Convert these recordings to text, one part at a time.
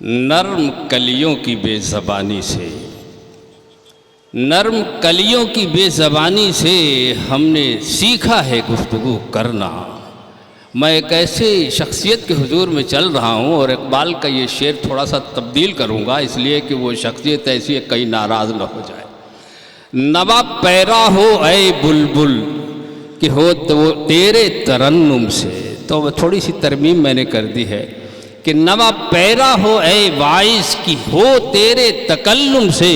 نرم کلیوں کی بے زبانی سے، نرم کلیوں کی بے زبانی سے ہم نے سیکھا ہے گفتگو کرنا۔ میں ایک ایسی شخصیت کے حضور میں چل رہا ہوں اور اقبال کا یہ شعر تھوڑا سا تبدیل کروں گا، اس لیے کہ وہ شخصیت ایسی ہے کہیں ناراض نہ ہو جائے۔ نوا پیرا ہو اے بلبل کہ ہو تو وہ تیرے ترنم سے، تو تھوڑی سی ترمیم میں نے کر دی ہے کہ نوا پیرا ہو اے واعظ کی ہو تیرے تکلم سے،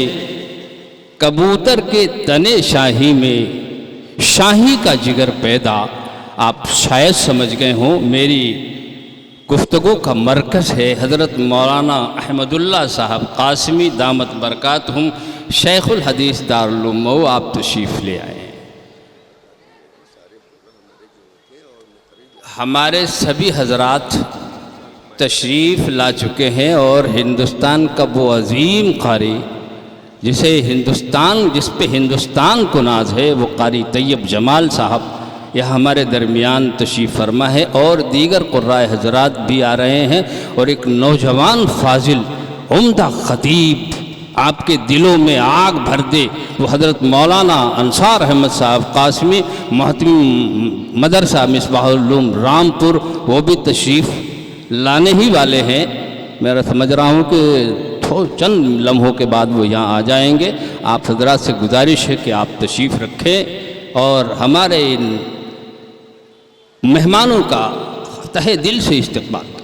کبوتر کے تنے شاہی میں شاہی کا جگر پیدا۔ آپ شاید سمجھ گئے ہوں میری گفتگو کا مرکز ہے حضرت مولانا احمد اللہ صاحب قاسمی دامت برکاتہم شیخ الحدیث دارالعلوم مئو، آپ تشریف لے آئے۔ ہمارے سبھی حضرات تشریف لا چکے ہیں اور ہندوستان کا وہ عظیم قاری جس پہ ہندوستان کو ناز ہے، وہ قاری طیب جمال صاحب یہ ہمارے درمیان تشریف فرما ہے، اور دیگر قرائے حضرات بھی آ رہے ہیں، اور ایک نوجوان فاضل عمدہ خطیب آپ کے دلوں میں آگ بھر دے وہ حضرت مولانا انصار احمد صاحب قاسمی محتم مدرسہ مصباح العلوم رامپور، وہ بھی تشریف لانے ہی والے ہیں۔ میں سمجھ رہا ہوں کہ چند لمحوں کے بعد وہ یہاں آ جائیں گے۔ آپ حضرات سے گزارش ہے کہ آپ تشریف رکھیں اور ہمارے ان مہمانوں کا تہہ دل سے استقبال کریں۔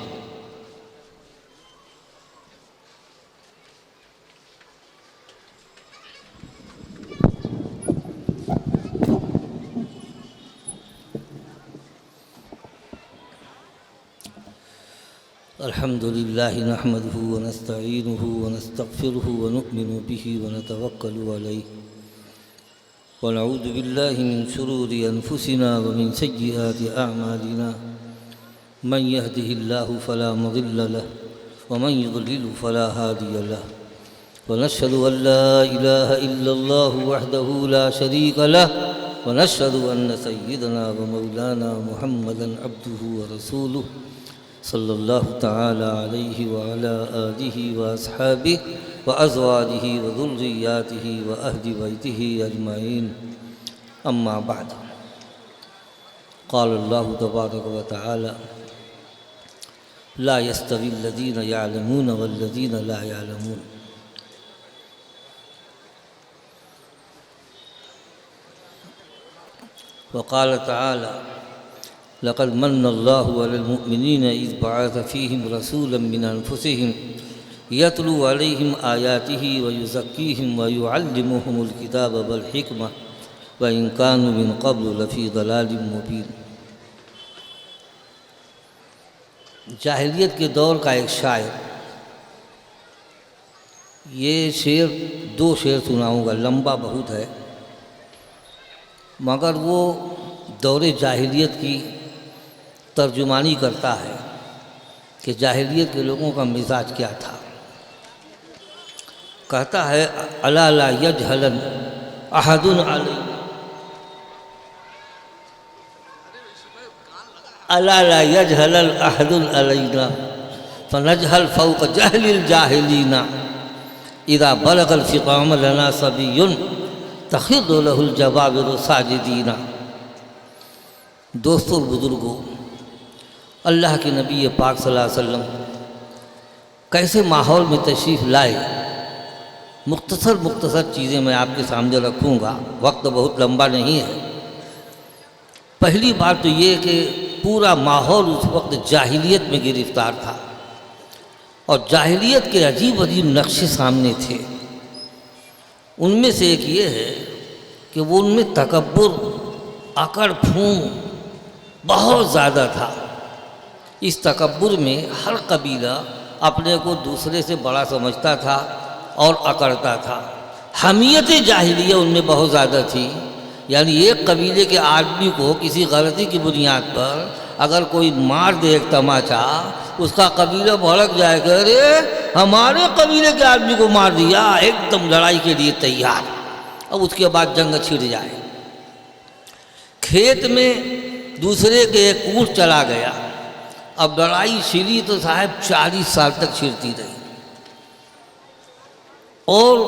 الحمد لله نحمده ونستعينه ونستغفره ونؤمن به ونتوكل عليه ونعوذ بالله من شرور أنفسنا ومن سيئات أعمالنا، من يهده الله فلا مضل له ومن يضلل فلا هادي له، ونشهد أن لا إله إلا الله وحده لا شريك له، ونشهد أن سيدنا ومولانا محمدا عبده ورسوله صلی اللہ تعالی علیہ وعلی آلہ واصحابہ وازواجہ وذریاتہ واہل بیتہ اجمعین، اما بعد۔ قال اللہ تبارک وتعالی لا یستوی الذین یعلمون والذین لا یعلمون۔ وقال تعالی لقد من الله على المؤمنين إذ بعث فيهم رسولا من أنفسهم يتلو عليهم آياته ويزكيهم ويعلمهم الكتاب والحكمة وإن كانوا من قبل لفي ضلال مبين۔ جاہلیت کے دور کا ایک شاعر، یہ شعر دو شعر سناؤں گا، لمبا بہت ہے، مگر وہ دور جاہلیت کی ترجمانی کرتا ہے کہ جاہلیت کے لوگوں کا مزاج کیا تھا۔ کہتا ہے الا لا یجہلن احد علی، الا لا یجہلن احد علینا فنجہل فوق جہل الجاہلین، اذا بلغ الفقام لنا صبی تخض له الجبابر ساجدین۔ دوستو بزرگوں، اللہ کے نبی پاک صلی اللہ علیہ وسلم کیسے ماحول میں تشریف لائے، مختصر چیزیں میں آپ کے سامنے رکھوں گا، وقت بہت لمبا نہیں ہے۔ پہلی بات تو یہ کہ پورا ماحول اس وقت جاہلیت میں گرفتار تھا، اور جاہلیت کے عجیب نقشے سامنے تھے۔ ان میں سے ایک یہ ہے کہ وہ ان میں تکبر، اکڑ پھون بہت زیادہ تھا۔ اس تکبر میں ہر قبیلہ اپنے کو دوسرے سے بڑا سمجھتا تھا اور اکڑتا تھا۔ حمیت جاہلیہ ان میں بہت زیادہ تھی، یعنی ایک قبیلے کے آدمی کو کسی غلطی کی بنیاد پر اگر کوئی مار دے ایک تماچا، اس کا قبیلہ بھڑک جائے کہ ارے ہمارے قبیلے کے آدمی کو مار دیا، ایک دم لڑائی کے لیے تیار۔ اب اس کے بعد جنگ چھڑ جائے۔ کھیت میں دوسرے کے ایک اونٹ چلا گیا، اب لڑائی چھڑی تو صاحب 40 سال تک چھڑتی رہی۔ اور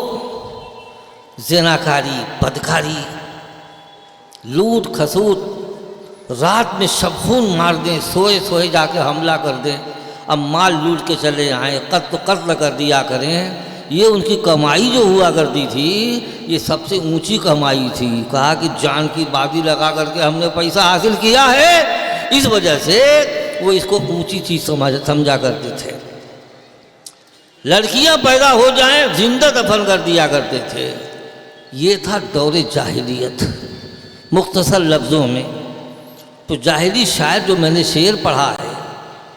زناکاری، بدکاری، لوٹ کھسوٹ، رات میں شب خون مار دیں، سوئے سوئے جا کے حملہ کر دیں، اب مال لوٹ کے چلے آئیں، قتل کر دیا کریں، یہ ان کی کمائی جو ہوا کرتی تھی یہ سب سے اونچی کمائی تھی۔ کہا کہ جان کی بازی لگا کر کے ہم نے پیسہ حاصل کیا ہے، اس وجہ سے وہ اس کو اونچی چیز سمجھا کرتے تھے۔ لڑکیاں پیدا ہو جائیں زندہ دفن کر دیا کرتے تھے۔ یہ تھا دور جاہلیت۔ مختصر لفظوں میں تو جاہلی شاعر جو میں نے شعر پڑھا ہے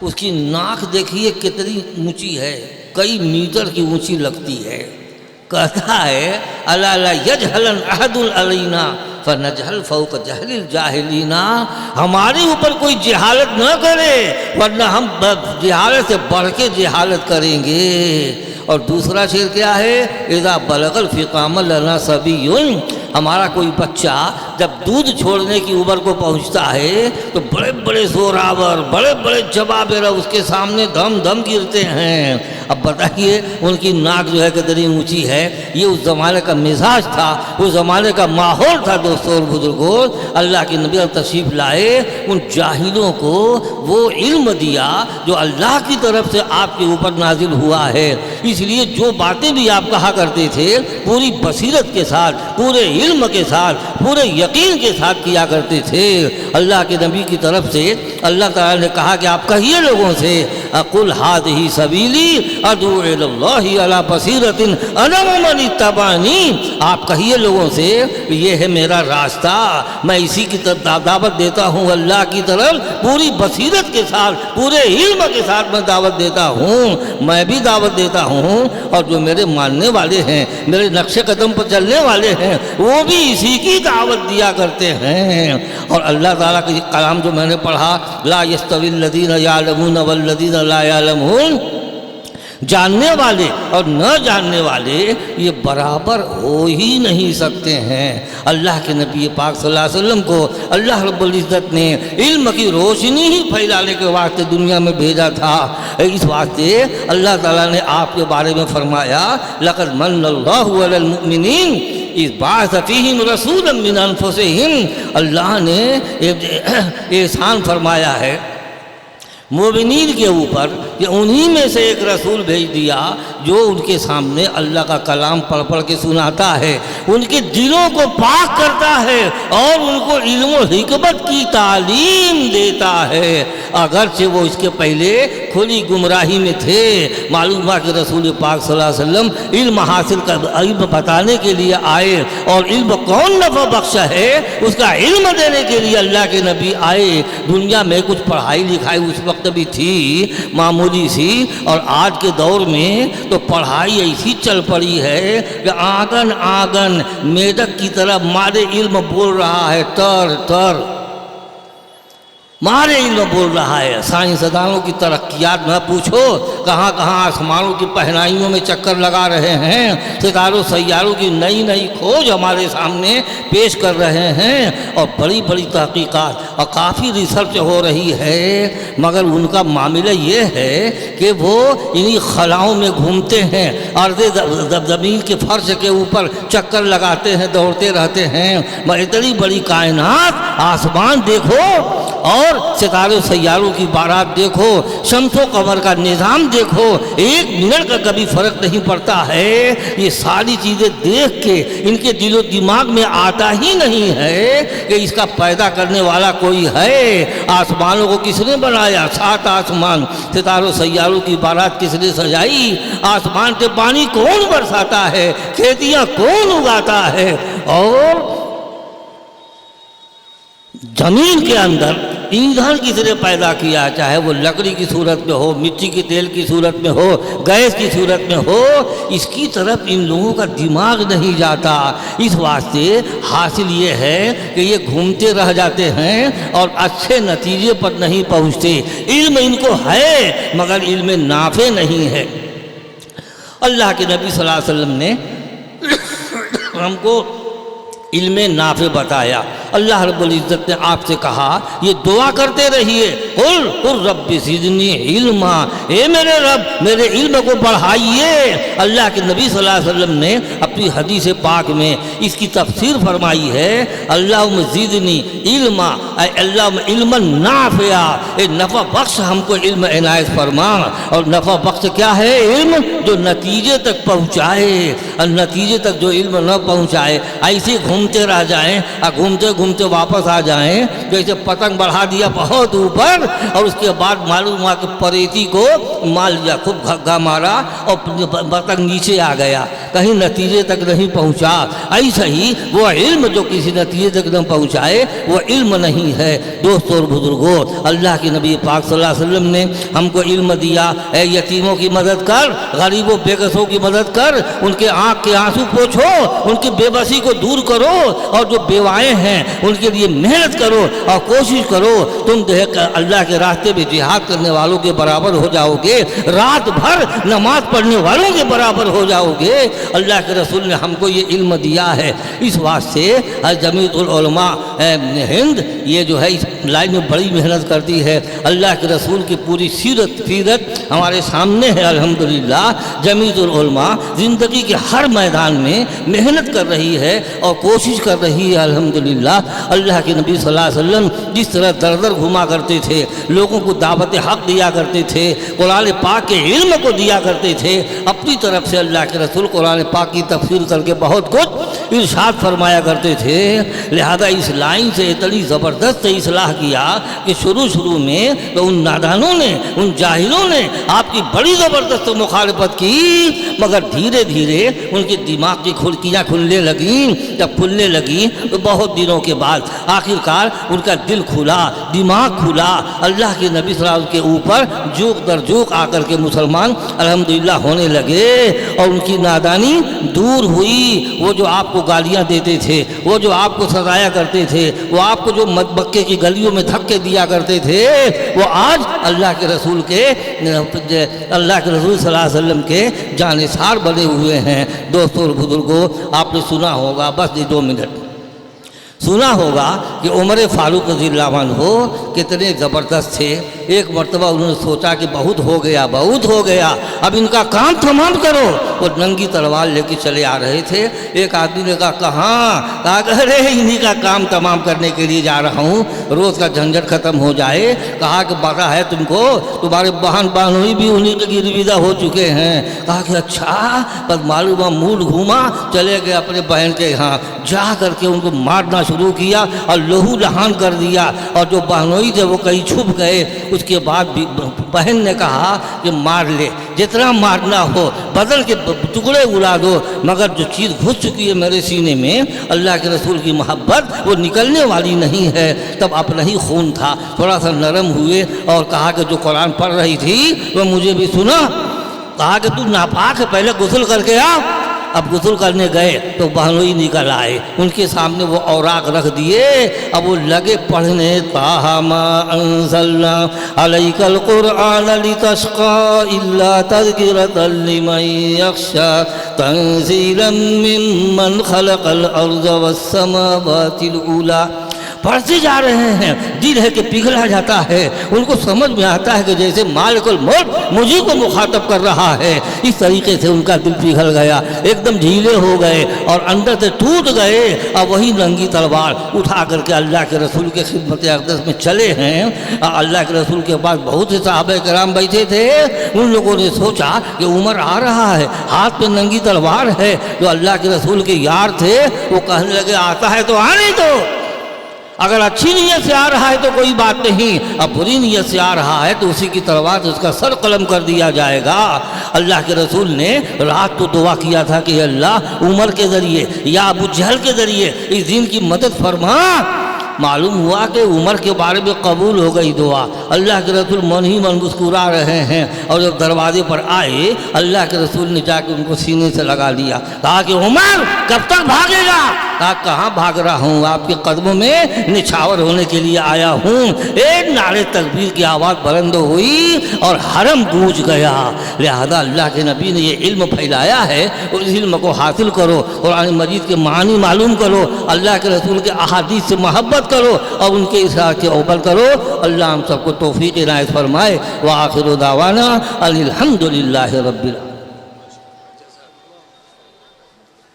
اس کی ناک دیکھیے کتنی اونچی ہے، کئی میٹر کی اونچی لگتی ہے۔ کہتا ہے الا لا یجہلن احد علینا فنجہل فوق جہل الجاہلین، ہمارے اوپر کوئی جہالت نہ کرے ورنہ ہم جہالت سے بڑھ کے جہالت کریں گے۔ اور دوسرا شعر کیا ہے، اذا بلغ الفقام لنا صبی، ہمارا کوئی بچہ جب دودھ چھوڑنے کی عمر کو پہنچتا ہے تو بڑے بڑے زوراور، بڑے بڑے جبابرہ اس کے سامنے دم دم گرتے ہیں۔ اب بتائیے ان کی ناک جو ہے کتنی اونچی ہے۔ یہ اس زمانے کا مزاج تھا، اس زمانے کا ماحول تھا۔ دوستوں اور بزرگوں، اللہ کے نبی تشریف لائے، ان جاہلوں کو وہ علم دیا جو اللہ کی طرف سے آپ کے اوپر نازل ہوا ہے۔ اس لیے جو باتیں بھی آپ کہا کرتے تھے پوری بصیرت کے ساتھ، پورے علم کے ساتھ، پورے یقین کے ساتھ کیا کرتے تھے۔ اللہ کے نبی کی طرف سے اللہ تعالیٰ نے کہا کہ آپ کہیے لوگوں سے قل ھذہ سبیلی ادعو الی اللہ علی بصیرۃ انا ومن اتبعنی، آپ کہیے لوگوں سے یہ ہے میرا راستہ، میں اسی کی طرف دعوت دیتا ہوں، اللہ کی طرف پوری بصیرت کے ساتھ، پورے علم کے ساتھ میں دعوت دیتا ہوں، میں بھی دعوت دیتا ہوں، اور جو میرے ماننے والے ہیں، میرے نقش قدم پر چلنے والے ہیں، وہ بھی اسی کی دعوت دیا کرتے ہیں۔ اور اللہ تعالیٰ کا کلام جو میں نے پڑھا، لا یستوی الذین یعلمون والذین لا یعلمون، جاننے والے اور نہ جاننے والے یہ برابر ہو ہی نہیں سکتے ہیں۔ اللہ کے نبی پاک صلی اللہ علیہ وسلم کو اللہ رب العزت نے علم کی روشنی ہی پھیلانے کے واسطے دنیا میں بھیجا تھا۔ اس واسطے اللہ تعالیٰ نے آپ کے بارے میں فرمایا لقد من اللہ علی المؤمنین اذ بعث فیہم رسولا من انفسہم، اللہ نے احسان فرمایا ہے مومنین کے اوپر کہ انہی میں سے ایک رسول بھیج دیا جو ان کے سامنے اللہ کا کلام پڑھ پڑھ کے سناتا ہے، ان کے دلوں کو پاک کرتا ہے اور ان کو علم و حکمت کی تعلیم دیتا ہے۔ اگرچہ وہ اس کے پہلے کھلی گمراہی میں تھے، معلوم ہوا کہ رسول پاک صلی اللہ علیہ وسلم علم حاصل کر علم بتانے کے لیے آئے، اور علم کون نفع بخش ہے اس کا علم دینے کے لیے اللہ کے نبی آئے۔ دنیا میں کچھ پڑھائی لکھائی اس وقت بھی تھی معمولی سی، اور آج کے دور میں تو پڑھائی ایسی چل پڑی ہے کہ آنگن آنگن میڈک کی طرح مارے علم بول رہا ہے، تر تر مارے علم بول رہا ہے۔ سائنسدانوں کی ترقیات نہ پوچھو، کہاں کہاں آسمانوں کی پہنائیوں میں چکر لگا رہے ہیں، ستاروں سیاروں کی نئی نئی کھوج ہمارے سامنے پیش کر رہے ہیں، اور بڑی بڑی تحقیقات اور کافی ریسرچ ہو رہی ہے، مگر ان کا معاملہ یہ ہے کہ وہ انہی خلاؤں میں گھومتے ہیں، ارض زمین کے فرش کے اوپر چکر لگاتے ہیں، دوڑتے رہتے ہیں۔ اتنی بڑی کائنات، آسمان دیکھو اور ستاروں سیاروں کی بارات دیکھو، شمس و قمر کا نظام دیکھو، ایک منٹ کا کبھی فرق نہیں پڑتا ہے۔ یہ ساری چیزیں دیکھ کے ان کے دل و دماغ میں آتا ہی نہیں ہے کہ اس کا پیدا کرنے والا کوئی ہے۔ آسمانوں کو کس نے بنایا؟ 7 آسمان، ستاروں سیاروں کی بارات کس نے سجائی؟ آسمان سے پانی کون برساتا ہے؟ کھیتیاں کون اگاتا ہے؟ اور زمین کے اندر ایندھن کس نے پیدا کیا؟ چاہے وہ لکڑی کی صورت میں ہو، مٹی کے تیل کی صورت میں ہو، گیس کی صورت میں ہو، اس کی طرف ان لوگوں کا دماغ نہیں جاتا۔ اس واسطے حاصل یہ ہے کہ یہ گھومتے رہ جاتے ہیں اور اچھے نتیجے پر نہیں پہنچتے۔ علم ان کو ہے مگر علم نافع نہیں ہے۔ اللہ کے نبی صلی اللہ علیہ وسلم نے ہم کو علم نافع بتایا۔ اللہ رب العزت نے آپ سے کہا یہ دعا کرتے رہیے، قل رب زدنی علما، اے میرے رب میرے علم کو بڑھائیے۔ اللہ کے نبی صلی اللہ علیہ وسلم نے اپنی حدیث پاک میں اس کی تفسیر فرمائی ہے، اللہم زدنی علما، اے اللہم علما نافعا، اے نفع بخش ہم کو علم عنایت فرما۔ اور نفع بخش کیا ہے؟ علم جو نتیجے تک پہنچائے، اور نتیجے تک جو علم نہ پہنچائے ایسے گھومتے رہ جائیں اور گھومتے گھومتے واپس آ جائیں، جیسے پتنگ بڑھا دیا بہت اوپر اور اس کے بعد معلوم ہوا کہ پریتی کو مال لیا، خوب گھگا مارا اور پتنگ نیچے آ گیا، کہیں نتیجے تک نہیں پہنچا۔ ایسا ہی وہ علم جو کسی نتیجے تک نہ پہنچائے وہ علم نہیں ہے۔ دوستوں اور بزرگوں، اللہ کے نبی پاک صلی اللہ علیہ وسلم نے ہم کو علم دیا، اے یتیموں کی مدد کر، غریبوں بے کسوں کی مدد کر، ان کے آنکھ کے آنسو پوچھو، ان کی بے بسی کو دور کرو، اور جو بیوائیں ہیں ان کے لیے محنت کرو اور کوشش کرو۔ تم اللہ کے راستے میں جہاد کرنے والوں کے برابر ہو جاؤ گے، رات بھر نماز پڑھنے والوں کے برابر ہو جاؤ گے۔ اللہ کے رسول نے ہم کو یہ علم دیا ہے، اس واسطے جمعیت العلماء ہند یہ جو ہے اس لائن میں بڑی محنت کرتی ہے۔ اللہ کے رسول کی پوری سیرت ہمارے سامنے ہے الحمدللہ۔ جمعیت العلماء زندگی کے ہر میدان میں محنت کر رہی ہے اور کوشش کر رہی ہے الحمدللہ۔ اللہ کے نبی صلی اللہ علیہ وسلم جس طرح در در گھما کرتے تھے، لوگوں کو دعوت حق دیا کرتے تھے، قرآن پاک کے علم کو دیا کرتے تھے، اپنی طرف سے اللہ کے رسول قرآن پاک کی تفسیر کر کے بہت کچھ ارشاد فرمایا کرتے تھے۔ لہذا اس لائن سے اتنی زبردست اصلاح کیا کہ شروع میں تو ان نادانوں نے، ان جاہلوں نے آپ کی بڑی زبردست مخالفت کی، مگر دھیرے دھیرے ان کے دماغ کی کھڑکیاں کھلنے لگیں۔ جب کھلنے لگی تو بہت دنوں کے بعد آخرکار ان کا دل کھلا، دماغ کھلا، اللہ کے نبی صلی اللہ علیہ وسلم کے اوپر جوق در جوق آ کر کے مسلمان الحمدللہ ہونے لگے، اور ان کی نادانی دور ہوئی۔ وہ جو آپ کو گالیاں دیتے تھے، وہ جو آپ کو سزایا کرتے تھے، وہ آپ کو جو مکے کی گلیوں میں دھکے دیا کرتے تھے، وہ آج اللہ کے رسول صلی اللہ علیہ وسلم کے جانثار بنے ہوئے ہیں۔ دوستوں اور بزرگوں، آپ نے سنا ہوگا، بس 2 منٹ سنا ہوگا کہ عمر فاروق رضی اللہ عنہ کتنے زبردست تھے۔ ایک مرتبہ انہوں نے سوچا کہ بہت ہو گیا، اب ان کا کام تمام کرو۔ وہ ننگی تلوار لے کے چلے آ رہے تھے۔ ایک آدمی نے کہا کہاں؟ کہ ارے انہی کا کام تمام کرنے کے لیے جا رہا ہوں، روز کا جھنجھٹ ختم ہو جائے۔ کہا کہ پتہ ہے تم کو، تمہارے بہنوئی بھی انہی کے گرویدہ ہو چکے ہیں۔ کہا کہ اچھا، بس معلوم موڈ گھوما، چلے گئے اپنے بہن کے یہاں، جا کر کے ان کو مارنا شروع کیا اور لہو لہان کر دیا، اور جو بہنوئی تھے وہ کہیں چھپ گئے۔ اس کے بعد بہن نے کہا کہ مار لے، جتنا مارنا ہو، بدن کے ٹکڑے اڑا دو، مگر جو چیز گھس چکی ہے میرے سینے میں، اللہ کے رسول کی محبت، وہ نکلنے والی نہیں ہے۔ تب اپنا ہی خون تھا، تھوڑا سا نرم ہوئے اور کہا کہ جو قرآن پڑھ رہی تھی وہ مجھے بھی سنا۔ کہا کہ تو ناپاک ہے، پہلے غسل کر کے آ۔ اب غسل کرنے گئے تو بہنوئی نکل آئے، ان کے سامنے وہ اوراق رکھ دیے، اب وہ لگے پڑھنے، طٰہٰ مَا أَنزَلْنَا عَلَيْكَ الْقُرْآنَ لِتَشْقَىٰ إِلَّا تَذْكِرَةً لِمَن يَخْشَىٰ تَنزِيلًا مِّمَّنْ خَلَقَ الْأَرْضَ وَالسَّمَاوَاتِ الْعُولَىٰ۔ پڑھتے جا رہے ہیں، دل ہے کہ پگھلا جاتا ہے، ان کو سمجھ میں آتا ہے کہ جیسے مالک الملک مجھے کو مخاطب کر رہا ہے۔ اس طریقے سے ان کا دل پگھل گیا، ایک دم ڈھیلے ہو گئے اور اندر سے ٹوٹ گئے، اور وہی ننگی تلوار اٹھا کر کے اللہ کے رسول کے خدمت اقدس میں چلے ہیں۔ اللہ کے رسول کے پاس بہت سے صحابہ کرام بیٹھے تھے، ان لوگوں نے سوچا کہ عمر آ رہا ہے، ہاتھ پہ ننگی تلوار ہے۔ جو اللہ کے رسول کے یار تھے وہ کہنے لگے آتا ہے تو آنے دو، اگر اچھی نیت سے آ رہا ہے تو کوئی بات نہیں، اب بری نیت سے آ رہا ہے تو اسی کی تلوار سے اس کا سر قلم کر دیا جائے گا۔ اللہ کے رسول نے رات کو دعا کیا تھا کہ اللہ عمر کے ذریعے یا ابو جہل کے ذریعے اس دین کی مدد فرما۔ معلوم ہوا کہ عمر کے بارے میں قبول ہو گئی دعا. اللہ کے رسول من ہی من مسکرا رہے ہیں اور جب دروازے پر آئے اللہ کے رسول نے جا کے ان کو سینے سے لگا لیا. کہا کہ عمر کب تک بھاگے گا؟ کہا کہاں بھاگ رہا ہوں، آپ کے قدموں میں نچھاور ہونے کے لیے آیا ہوں. ایک نعرے تکبیر کی آواز بلند ہوئی اور حرم گونج گیا. لہذا اللہ کے نبی نے یہ علم پھیلایا ہے اور اس علم کو حاصل کرو، قرآن مجید کے معنی معلوم کرو، اللہ کے رسول کے احادیث سے محبت کرو اور ان کے اشارات سے عمل کرو. اللہ ہم سب کو توفیق عنایت فرمائے. وآخر دعوانا الحمد للہ رب العالمین.